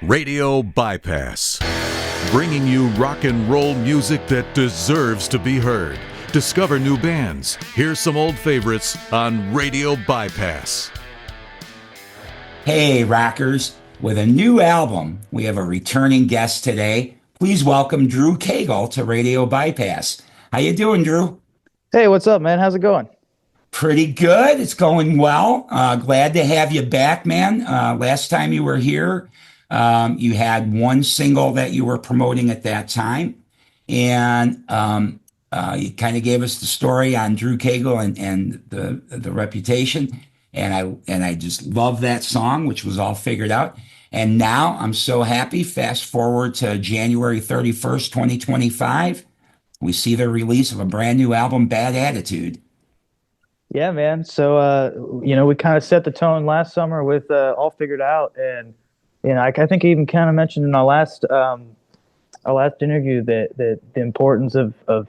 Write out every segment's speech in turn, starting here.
Radio Bypass, bringing you rock and roll music that deserves to be heard. Discover new bands. Here's some old favorites on Radio Bypass. Hey, rockers. With a new album, we have a returning guest today. Please welcome Drew Cagle to Radio Bypass. How you doing, Drew? Hey, what's up, man? How's it going? Pretty good. It's going well. Glad to have you back, man. Last time you were here, you had one single that you were promoting at that time. And you kind of gave us the story on Drew Cagle and the Reputation. And I just love that song, which was all figured out. And now I'm so happy. Fast forward to January 31st, 2025. We see the release of a brand new album, Bad Attitude. Yeah, man. So, we kind of set the tone last summer with All Figured Out. And, I think I even kind of mentioned in our last interview that the importance of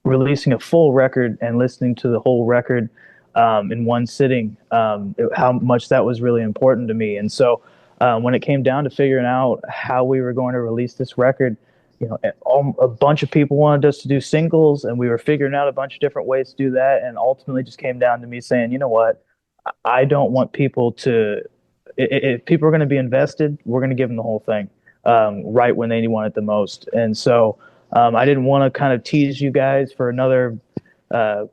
releasing a full record and listening to the whole record in one sitting, how much that was really important to me. And so when it came down to figuring out how we were going to release this record, a bunch of people wanted us to do singles, and we were figuring out a bunch of different ways to do that. And ultimately just came down to me saying, you know what, I don't want people to, if people are going to be invested, we're going to give them the whole thing right when they want it the most. And so I didn't want to kind of tease you guys for another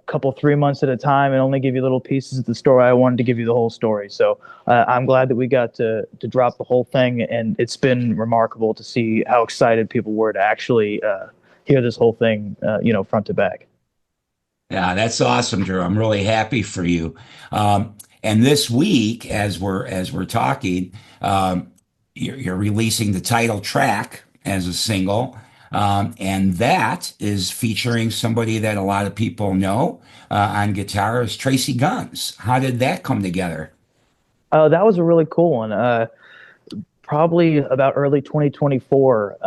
couple 3 months at a time and only give you little pieces of the story. I wanted to give you the whole story. So I'm glad that we got to drop the whole thing, and it's been remarkable to see how excited people were to actually hear this whole thing, front to back. Yeah, that's awesome, Drew. I'm really happy for you. And this week, as we're talking, you're releasing the title track as a single. And that is featuring somebody that a lot of people know on guitar is Traci Guns. How did that come together? That was a really cool one. Probably about early 2024.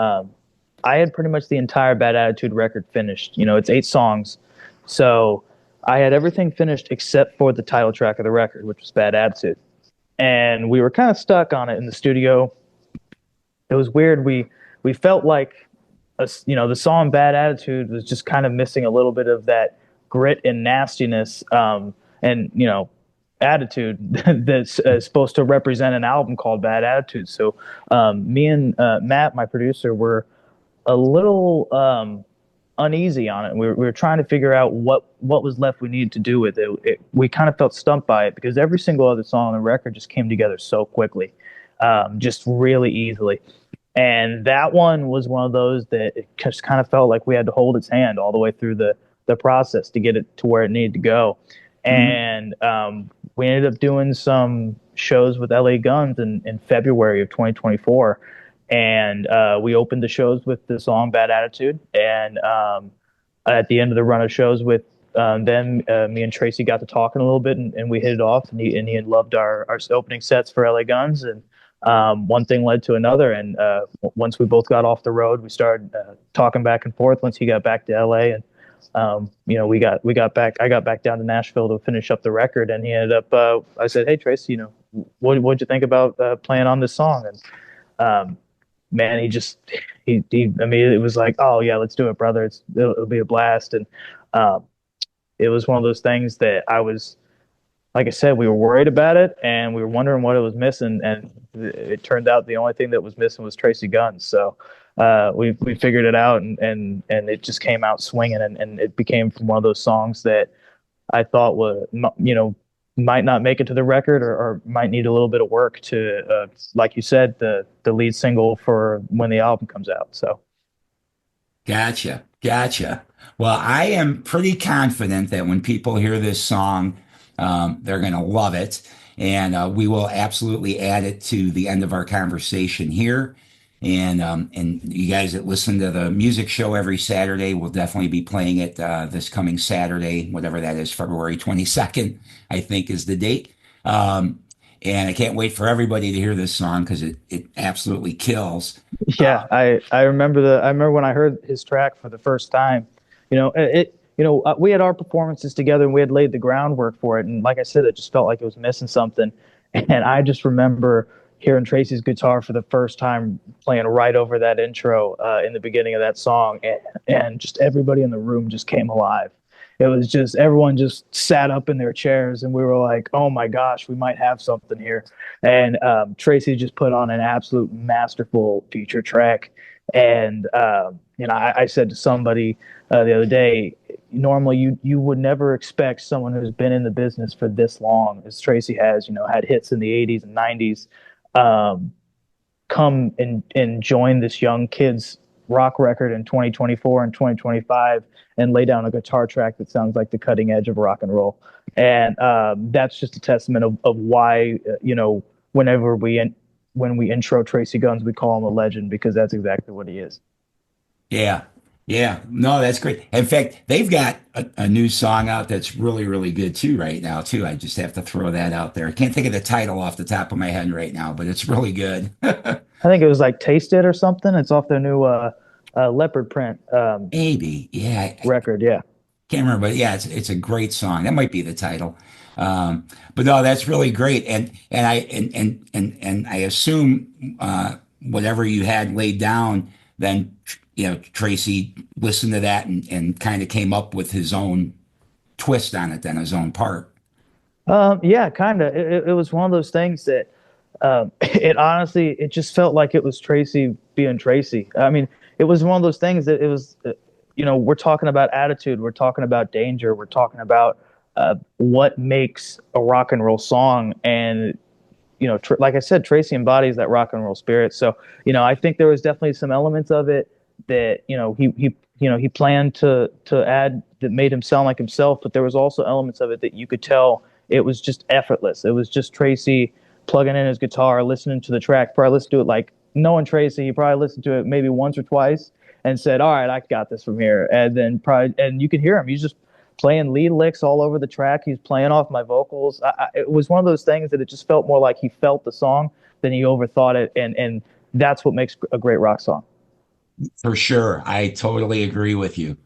I had pretty much the entire Bad Attitude record finished. It's 8 songs. So I had everything finished except for the title track of the record, which was Bad Attitude. And we were kind of stuck on it in the studio. It was weird. We felt like the song Bad Attitude was just kind of missing a little bit of that grit and nastiness and attitude that's supposed to represent an album called Bad Attitude. So me and Matt, my producer, were a little uneasy on it. We were trying to figure out what was left we needed to do with it. We kind of felt stumped by it because every single other song on the record just came together so quickly, just really easily. And that one was one of those that it just kind of felt like we had to hold its hand all the way through the process to get it to where it needed to go. Mm-hmm. And we ended up doing some shows with LA Guns in February of 2024. And we opened the shows with the song Bad Attitude. And at the end of the run of shows with them, me and Traci got to talking a little bit, and we hit it off. And he had loved our opening sets for LA Guns. And one thing led to another, and once we both got off the road, we started talking back and forth. Once he got back to LA, and we got back. I got back down to Nashville to finish up the record, and he ended up. I said, "Hey, Traci, what'd you think about playing on this song?" And man, he immediately was like, "Oh yeah, let's do it, brother. It'll be a blast." And it was one of those things that I was. Like I said, we were worried about it, and we were wondering what it was missing, and it turned out the only thing that was missing was Traci Guns. So we figured it out, and it just came out swinging, and it became one of those songs that I thought might not make it to the record or might need a little bit of work to, like you said, the lead single for when the album comes out. So. Gotcha. Well, I am pretty confident that when people hear this song, they're going to love it. And we will absolutely add it to the end of our conversation here. And you guys that listen to the music show every Saturday will definitely be playing it this coming Saturday, whatever that is, February 22nd, I think is the date. And I can't wait for everybody to hear this song because it absolutely kills. Yeah, I remember when I heard his track for the first time. We had our performances together and we had laid the groundwork for it. And like I said, it just felt like it was missing something. And I just remember hearing Traci's guitar for the first time playing right over that intro in the beginning of that song, and just everybody in the room just came alive. It was just everyone just sat up in their chairs, and we were like, "Oh my gosh, we might have something here." And Traci just put on an absolute masterful feature track. And I said to somebody the other day, normally you would never expect someone who's been in the business for this long as Traci has, had hits in the 80s and 90s, come and join this young kid's rock record in 2024 and 2025 and lay down a guitar track that sounds like the cutting edge of rock and roll. And that's just a testament of why, whenever when we intro Traci Guns, we call him a legend, because that's exactly what he is. Yeah. Yeah. No, that's great. In fact, they've got a new song out that's really, really good too right now, too. I just have to throw that out there. I can't think of the title off the top of my head right now, but it's really good. I think it was like Taste It or something. It's off their new Leopard Print Maybe. Yeah. I record. Yeah. can't remember, but yeah, it's a great song. That might be the title. But no, that's really great. And I assume whatever you had laid down, then Traci listened to that and kind of came up with his own twist on it, then his own part. Yeah, kind of. It was one of those things that it honestly, it just felt like it was Traci being Traci. I mean, it was one of those things that it was, we're talking about attitude, we're talking about danger, we're talking about what makes a rock and roll song. And, like I said, Traci embodies that rock and roll spirit. So, I think there was definitely some elements of it that, he planned to add that made him sound like himself, but there was also elements of it that you could tell it was just effortless. It was just Traci plugging in his guitar, listening to the track, probably listened to it like knowing Traci, he probably listened to it maybe once or twice and said, all right, I got this from here. And then and you could hear him. He's just playing lead licks all over the track. He's playing off my vocals. It was one of those things that it just felt more like he felt the song than he overthought it. And that's what makes a great rock song. For sure. I totally agree with you.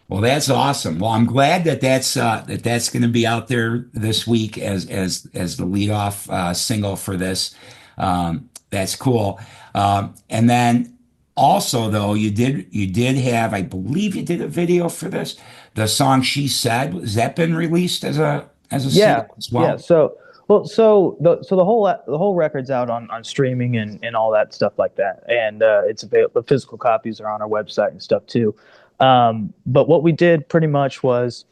Well, that's awesome. Well, I'm glad that's going to be out there this week as the leadoff single for this. That's cool. And then also, though, you did have, I believe you did a video for this. The song "She Said," has that been released as a single as well? Yeah. So the whole record's out on streaming and all that stuff like that, and it's available. The physical copies are on our website and stuff too. But what we did pretty much was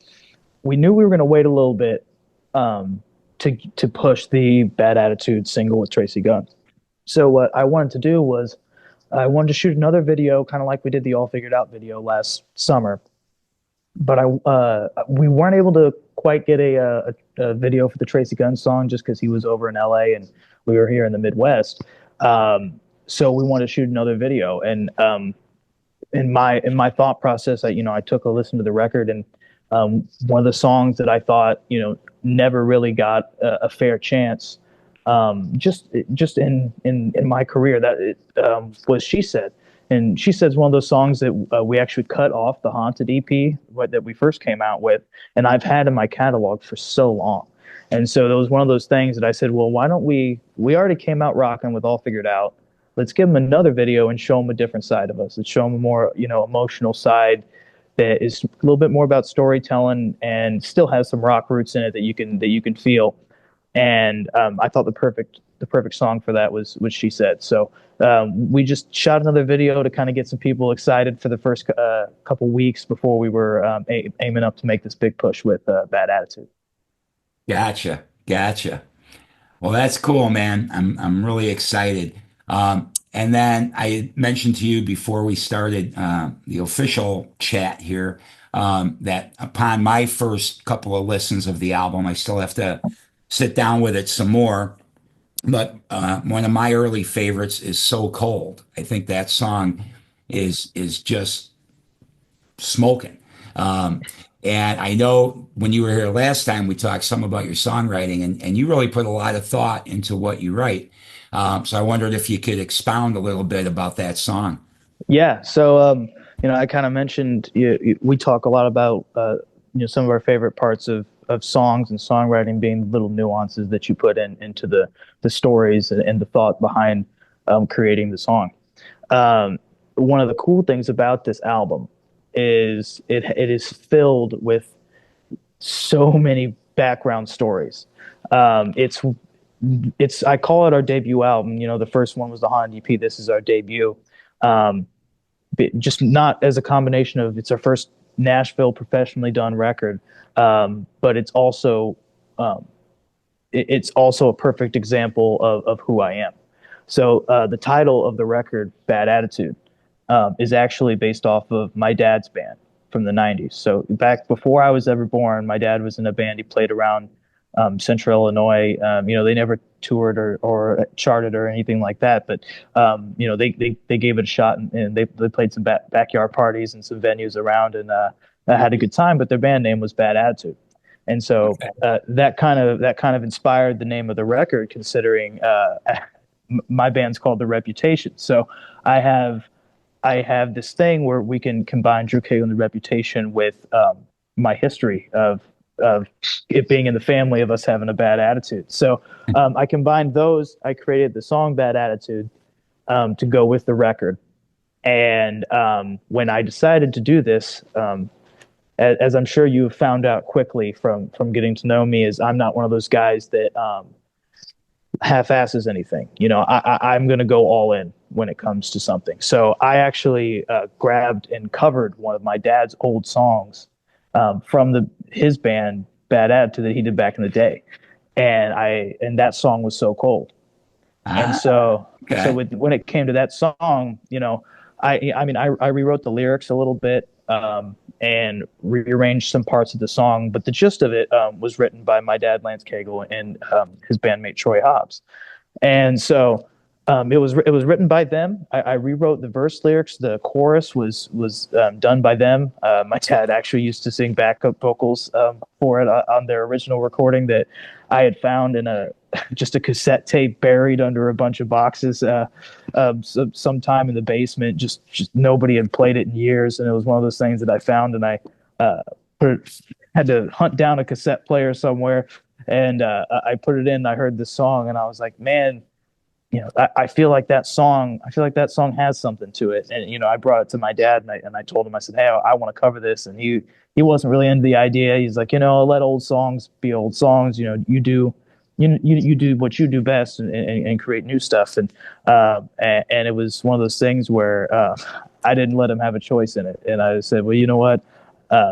we knew we were going to wait a little bit to push the Bad Attitude single with Traci Guns. So what I wanted to do was I wanted to shoot another video, kind of like we did the All Figured Out video last summer. But we weren't able to quite get a video for the Traci Guns song just because he was over in LA and we were here in the Midwest. So we wanted to shoot another video. And in my thought process, I took a listen to the record, and one of the songs that I thought never really got a fair chance, just in my career, that was "She Said." And "She Said" is one of those songs that we actually cut off the Haunted EP that we first came out with, and I've had in my catalog for so long. And so it was one of those things that I said, well, why don't we already came out rocking with All Figured Out. Let's give them another video and show them a different side of us. Let's show them a more, emotional side that is a little bit more about storytelling and still has some rock roots in it that you can feel. And I thought the perfect song for that was "She Said." So we just shot another video to kind of get some people excited for the first couple weeks before we were aiming up to make this big push with Bad Attitude. Gotcha. Well, that's cool, man. I'm really excited. And then I mentioned to you before we started the official chat here that upon my first couple of listens of the album, I still have to sit down with it some more. But one of my early favorites is "So Cold." I think that song is just smoking. And I know when you were here last time, we talked some about your songwriting, and you really put a lot of thought into what you write. So I wondered if you could expound a little bit about that song. Yeah. So, I kind of mentioned we talk a lot about some of our favorite parts of of songs and songwriting being the little nuances that you put into the stories and the thought behind creating the song. One of the cool things about this album is it is filled with so many background stories. It's I call it our debut album. You know, the first one was the Holland EP. This is our debut. Um, just not as a combination of it's our first Nashville professionally done record, but um, it's also a perfect example of who I am. So the title of the record, Bad Attitude, is actually based off of my dad's band from the 90s. So back before I was ever born, my dad was in a band. He played around Central Illinois. You know, they never toured or charted or anything like that, but you know, they gave it a shot, and they played some backyard parties and some venues around, and had a good time. But their band name was Bad Attitude. And so that kind of inspired the name of the record, considering my band's called The Reputation. So I have this thing where we can combine Drew Cagle The Reputation with my history of it being in the family of us having a bad attitude. So I combined those. I created the song Bad Attitude to go with the record. And when I decided to do this, as I'm sure you found out quickly from getting to know me, is I'm not one of those guys that half-asses anything. You know, I'm going to go all in when it comes to something. So I actually grabbed and covered one of my dad's old songs from his band Bad Attitude that he did back in the day, and that song was So Cold. And so when it came to that song, you know, I mean I rewrote the lyrics a little bit and rearranged some parts of the song, but the gist of it was written by my dad, Lance Cagle, and his bandmate Troy Hobbs. And so it was written by them. I rewrote the verse lyrics. The chorus was done by them. My dad actually used to sing backup vocals for it on their original recording that I had found in just a cassette tape buried under a bunch of boxes sometime in the basement. Just nobody had played it in years, and it was one of those things that I found, and I had to hunt down a cassette player somewhere, and I put it in. I heard this song, and I was like, man, you know, I feel like that song has something to it. And, you know, I brought it to my dad, and I told him, I said, hey, I want to cover this. And he wasn't really into the idea. He's like, you know, let old songs be old songs. You know, you do what you do best, and create new stuff. And it was one of those things where I didn't let him have a choice in it. And I said, well, you know what,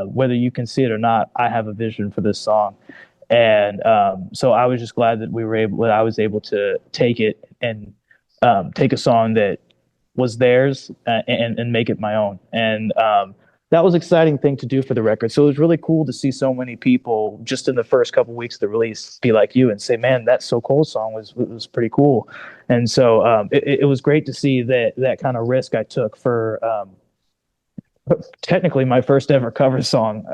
whether you can see it or not, I have a vision for this song. And so I was just glad that I was able to take it and take a song that was theirs and make it my own. And that was an exciting thing to do for the record. So it was really cool to see so many people just in the first couple of weeks of the release be like you and say, man, that So Cold song was pretty cool. And so it was great to see that kind of risk I took for technically my first ever cover song.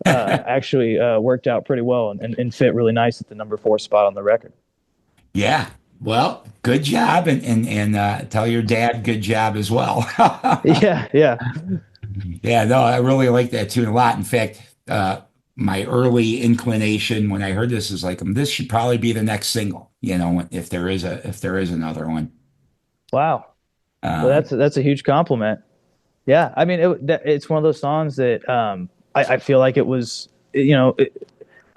Actually worked out pretty well and fit really nice at the number 4 spot on the record. Yeah. Well, good job, and tell your dad good job as well. Yeah. Yeah, no, I really like that tune a lot. In fact, my early inclination when I heard this is like, this should probably be the next single, you know, if there is another one. Wow. Well, that's a huge compliment. Yeah, I mean, it's one of those songs that I feel like it was, you know,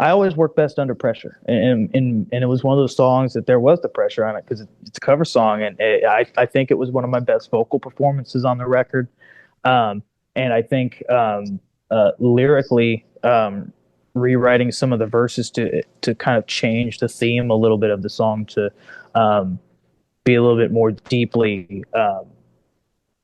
I always work best under pressure, and it was one of those songs that there was the pressure on it because it's a cover song, and I think it was one of my best vocal performances on the record, and I think lyrically, rewriting some of the verses to kind of change the theme a little bit of the song to be a little bit more deeply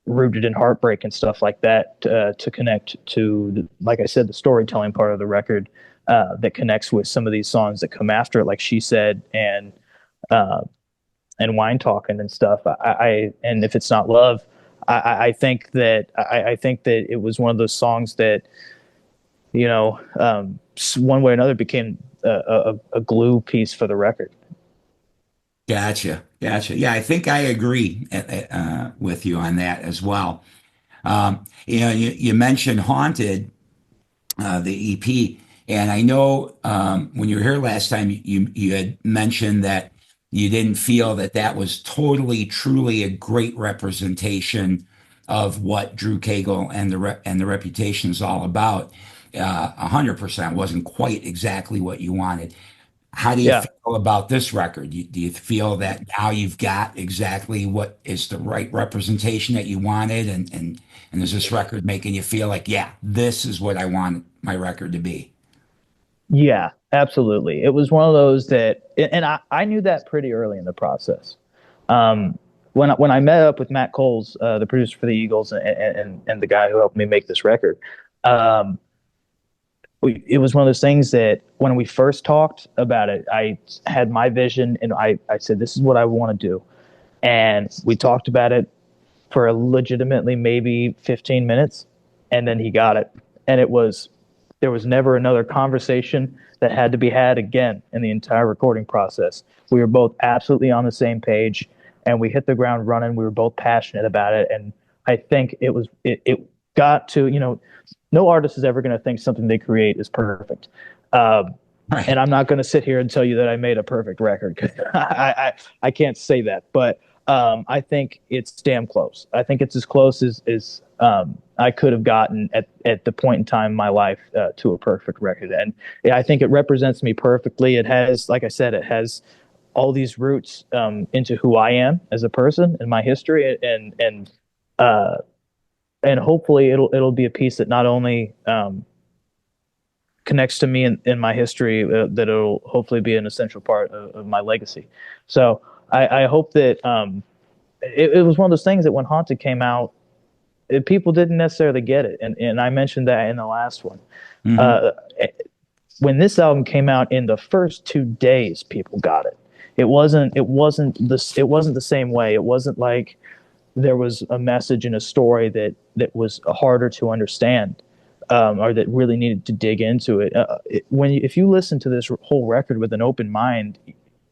rooted in heartbreak and stuff like that, to connect to like I said, the storytelling part of the record that connects with some of these songs that come after it, like She Said and Wine Talking and stuff. And If It's Not Love, I think that it was one of those songs that, you know, one way or another became a glue piece for the record. Gotcha. Yeah, I think I agree with you on that as well. You know, you mentioned Haunted, the EP. And I know when you were here last time, you had mentioned that you didn't feel that that was totally, truly a great representation of what Drew Cagle and the Reputation is all about. 100% wasn't quite exactly what you wanted. How do you Yeah. feel about this record? Do you feel that now you've got exactly what is the right representation that you wanted? And is this record making you feel like, yeah, this is what I want my record to be? Yeah, absolutely. It was one of those that, and I knew that pretty early in the process. Um, when I met up with Matt Coles, the producer for the Eagles, and the guy who helped me make this record, um, it was one of those things that when we first talked about it, I had my vision, and I said, this is what I want to do. And we talked about it for legitimately maybe 15 minutes, and then he got it. And there was never another conversation that had to be had again in the entire recording process. We were both absolutely on the same page, and we hit the ground running. We were both passionate about it, and I think it got to, no artist is ever going to think something they create is perfect. And Right. I'm not going to sit here and tell you that I made a perfect record, because I can't say that. But I think it's damn close. I think it's as close as I could have gotten at the point in time in my life to a perfect record. And yeah, I think it represents me perfectly. It has, like I said, it has all these roots into who I am as a person and my history, uh, and hopefully it'll be a piece that not only connects to me in my history, that it'll hopefully be an essential part of my legacy. So I hope that it was one of those things that when Haunted came out, people didn't necessarily get it, and I mentioned that in the last one. Hmm. Uh, when this album came out, in the first 2 days, people got it. It wasn't the same way. It wasn't like there was a message and a story that was harder to understand, or that really needed to dig into it. If you listen to this whole record with an open mind,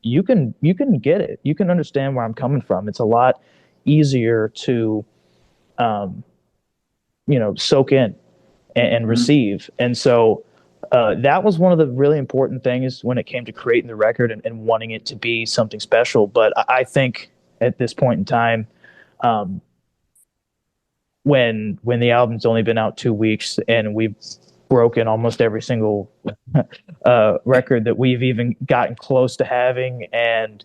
you can get it. You can understand where I'm coming from. It's a lot easier to um, soak in and receive. And so that was one of the really important things when it came to creating the record, and wanting it to be something special. But I think at this point in time, um, when the album's only been out 2 weeks and we've broken almost every single record that we've even gotten close to having, and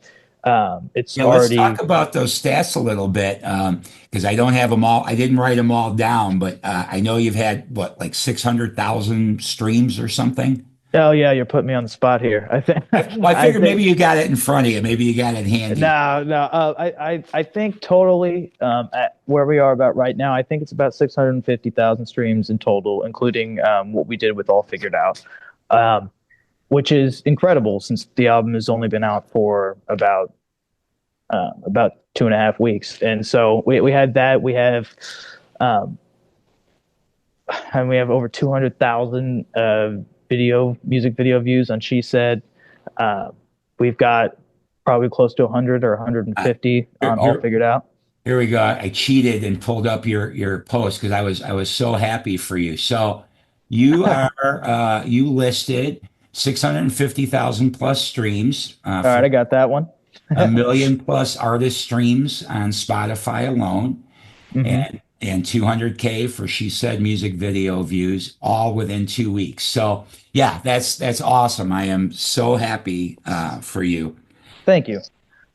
it's Yeah, let's already. talk about those stats a little bit, because I don't have them all. I didn't write them all down, but I know you've had what, like 600,000 streams or something. Oh yeah, you're putting me on the spot here. I think Well, I I figured think maybe you got it in front of you. Maybe you got it handy. no, no. I think totally, at where we are about right now, I think it's about 650,000 streams in total, including what we did with All Figured Out, um, which is incredible since the album has only been out for about 2.5 weeks. And so we had that. Um, and we have over 200,000 music video views on She Said. Uh, we've got probably close to 100 or Uh, 150 here, on All here, Figured Out. here we go. I cheated and pulled up your post because I was so happy for you. So you listed 650,000 plus streams, All right, for I got that one. a million plus artist streams on Spotify alone, Hmm. and 200K for She Said music video views, all within 2 weeks. So yeah, that's awesome. I am so happy for you. Thank you.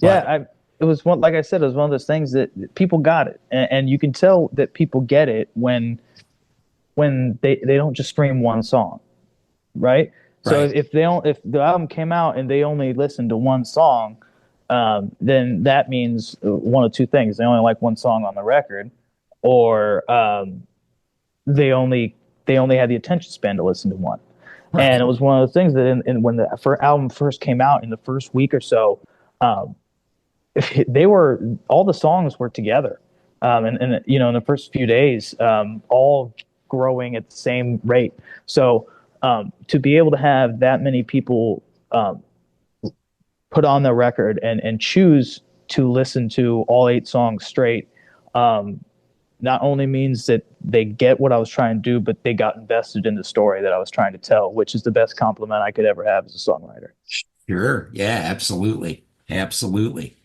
Yeah, But it was one, like I said, it was one of those things that people got it, and you can tell that people get it when they don't just stream one song, right? So right, if the album came out and they only listened to one song, then that means one of two things: they only like one song on the record, or they only they only had the attention span to listen to one. And it right. was one of those things that when the album first came out, in the first week or so, um, they were all the songs were together, and in the first few days, all growing at the same rate. So to be able to have that many people put on the record and choose to listen to all 8 songs straight, um, not only means that they get what I was trying to do, but they got invested in the story that I was trying to tell, which is the best compliment I could ever have as a songwriter. Sure. Yeah, absolutely. Absolutely.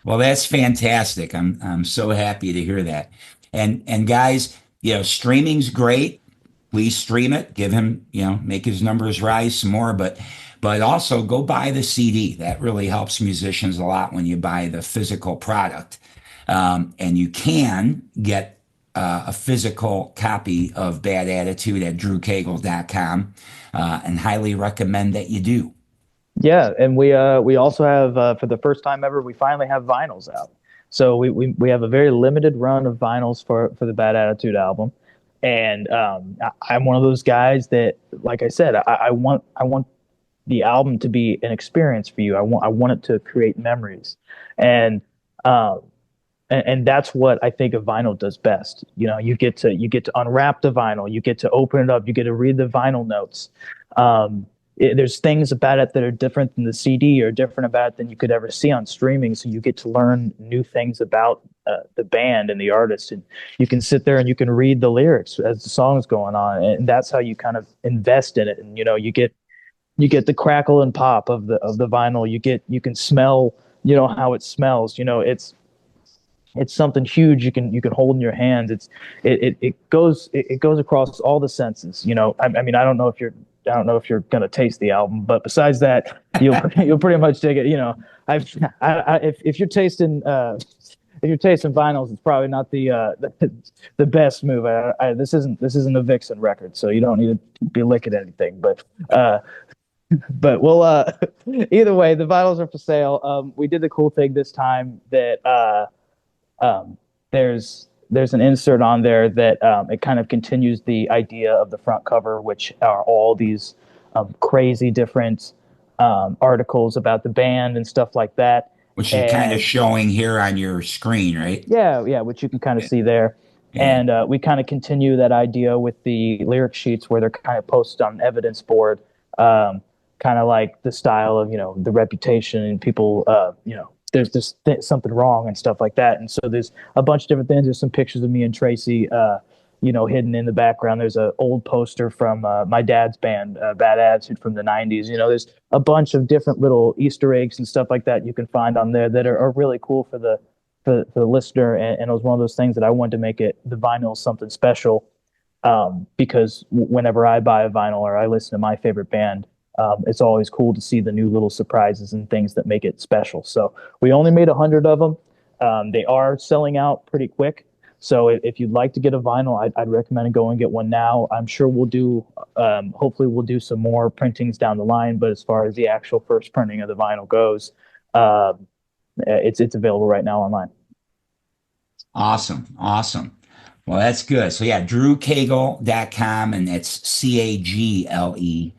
Well, that's fantastic. I'm so happy to hear that. And guys, streaming's great. Please stream it. Give him, make his numbers rise some more, but also go buy the CD. That really helps musicians a lot when you buy the physical product. And you can get a physical copy of Bad Attitude at drewcagle.com, and highly recommend that you do. Yeah, and we also have for the first time ever, we finally have vinyls out. So we have a very limited run of vinyls for the Bad Attitude album, and I'm one of those guys that, like I said, I want the album to be an experience for you. I want it to create memories, and um, and that's what I think a vinyl does best. You get to unwrap the vinyl, you get to open it up, you get to read the vinyl notes. There's things about it that are different than the CD, or different about it than you could ever see on streaming. So you get to learn new things about the band and the artist, and you can sit there and you can read the lyrics as the song's going on, and that's how you kind of invest in it. And you get the crackle and pop of the vinyl. You can smell how it smells. It's something huge you can hold in your hands. It goes across all the senses. I mean, I don't know if you're gonna taste the album, but besides that, you'll pretty much dig it. If you're tasting vinyls, it's probably not the best move. This isn't a Vixen record, so you don't need to be licking anything. But we'll either way, the vinyls are for sale. We did the cool thing this time that there's an insert on there that it kind of continues the idea of the front cover, which are all these crazy different articles about the band and stuff like that. Which is kind of showing here on your screen, right? Yeah, which you can kind of see there. Yeah. And we kind of continue that idea with the lyric sheets, where they're kind of posted on an evidence board, kind of like the style of, The Reputation, and people, there's just something wrong and stuff like that. And so there's a bunch of different things. There's some pictures of me and Traci, hidden in the background. There's an old poster from my dad's band, Bad Attitude, from the 90s. There's a bunch of different little Easter eggs and stuff like that you can find on there that are really cool for the listener. And it was one of those things that I wanted to make the vinyl something special, because whenever I buy a vinyl or I listen to my favorite band, it's always cool to see the new little surprises and things that make it special. So we only made 100 of them. They are selling out pretty quick. So if you'd like to get a vinyl, I'd recommend go and get one now. I'm sure hopefully we'll do some more printings down the line. But as far as the actual first printing of the vinyl goes, it's available right now online. Awesome. Well, that's good. So yeah, drewcagle.com, and it's CAGLE.com.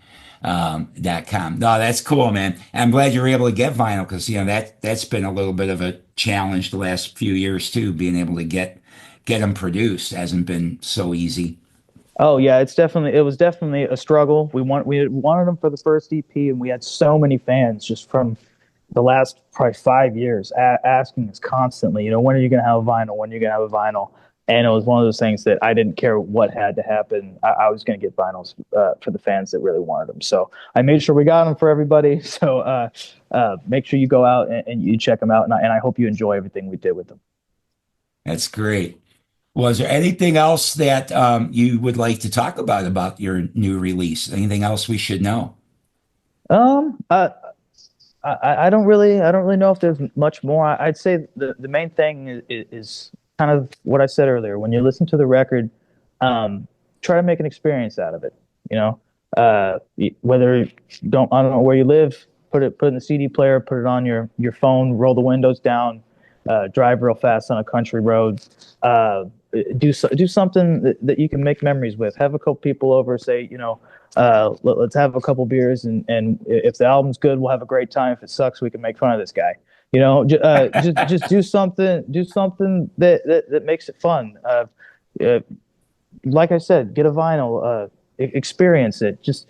No, that's cool, man. And I'm glad you were able to get vinyl, because that's been a little bit of a challenge the last few years too. Being able to get them produced hasn't been so easy. Oh yeah, it was definitely a struggle. We wanted them for the first EP, and we had so many fans just from the last probably 5 years asking us constantly, when are you going to have a vinyl? When are you going to have a vinyl? And it was one of those things that I didn't care what had to happen. I was going to get vinyls for the fans that really wanted them. So I made sure we got them for everybody. So make sure you go out and you check them out. And I hope you enjoy everything we did with them. That's great. Was there anything else that you would like to talk about your new release? Anything else we should know? I don't really know if there's much more. I'd say the main thing is kind of what I said earlier. When you listen to the record, try to make an experience out of it. Whether I don't know where you live, put it in the CD player, put it on your phone, roll the windows down, drive real fast on a country road. Do something that you can make memories with. Have a couple people over, say, let's have a couple beers, and if the album's good, we'll have a great time. If it sucks, we can make fun of this guy. Just do something that makes it fun. Like I said, get a vinyl, experience it. Just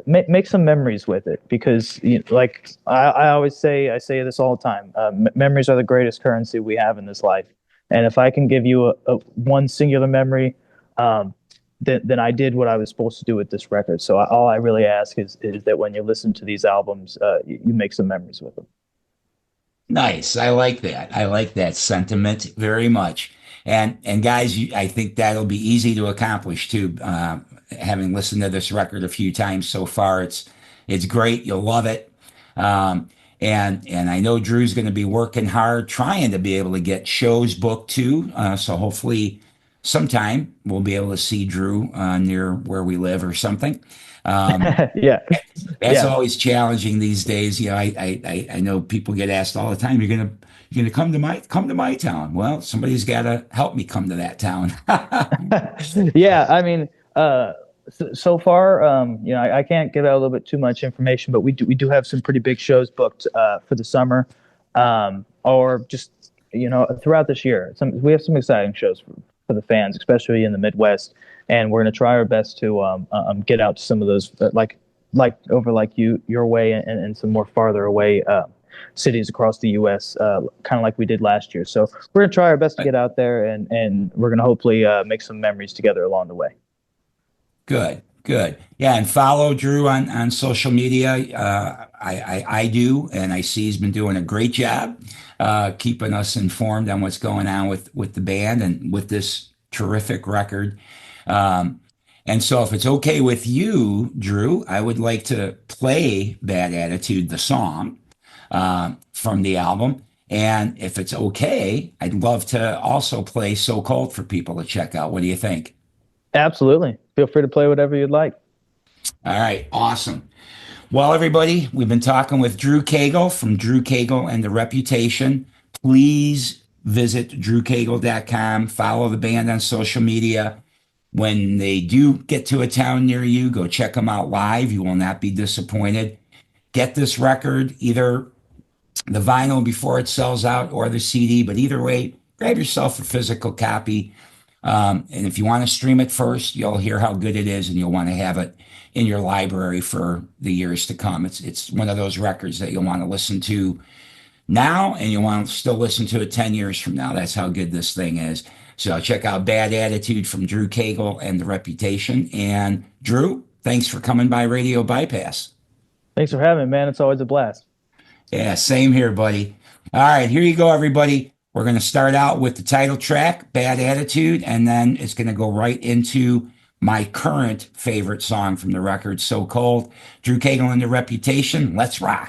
make some memories with it, because like I always say, I say this all the time. Memories are the greatest currency we have in this life. And if I can give you a one singular memory, then I did what I was supposed to do with this record. So all I really ask is that when you listen to these albums, you make some memories with them. Nice. I like that. I like that sentiment very much. And guys, I think that'll be easy to accomplish too. Having listened to this record a few times so far, it's great. You'll love it. Um, and I know Drew's going to be working hard, trying to be able to get shows booked too. So hopefully, sometime we'll be able to see Drew near where we live or something. Yeah. That's Yeah. always challenging these days. You know, I know people get asked all the time, you're gonna come to my town. Well, somebody's got to help me come to that town. Yeah. I mean, so far, I can't give out a little bit too much information, but we do have some pretty big shows booked for the summer, or just throughout this year. We have some exciting shows for the fans, especially in the Midwest, and we're going to try our best to get out to some of those like over like your way and some more farther away cities across the U.S. Kind of like we did last year. So we're going to try our best to get out there, and we're going to hopefully make some memories together along the way. Good, good. Yeah, and follow Drew on social media. I do, and I see he's been doing a great job keeping us informed on what's going on with the band and with this terrific record. And so, if it's okay with you, Drew, I would like to play "Bad Attitude," the song from the album. And if it's okay, I'd love to also play "So Cold" for people to check out. What do you think? Absolutely. Feel free to play whatever you'd like. All right, awesome. Well, everybody, we've been talking with Drew Cagle from Drew Cagle and The Reputation. Please visit drewcagle.com, follow the band on social media. When they do get to a town near you, go check them out live. You will not be disappointed. Get this record, either the vinyl before it sells out or the CD, but either way, grab yourself a physical copy. And if you want to stream it first, you'll hear how good it is, and you'll want to have it in your library for the years to come. It's one of those records that you'll want to listen to now, and you want to still listen to it 10 years from now. That's how good this thing is. So check out Bad Attitude from Drew Cagle and The Reputation. And Drew, thanks for coming by Radio Bypass. Thanks for having me, man. It's always a blast. Yeah, same here, buddy. All right, here you go, everybody. We're going to start out with the title track, Bad Attitude, and then it's going to go right into my current favorite song from the record, So Cold. Drew Cagle and The Reputation. Let's rock.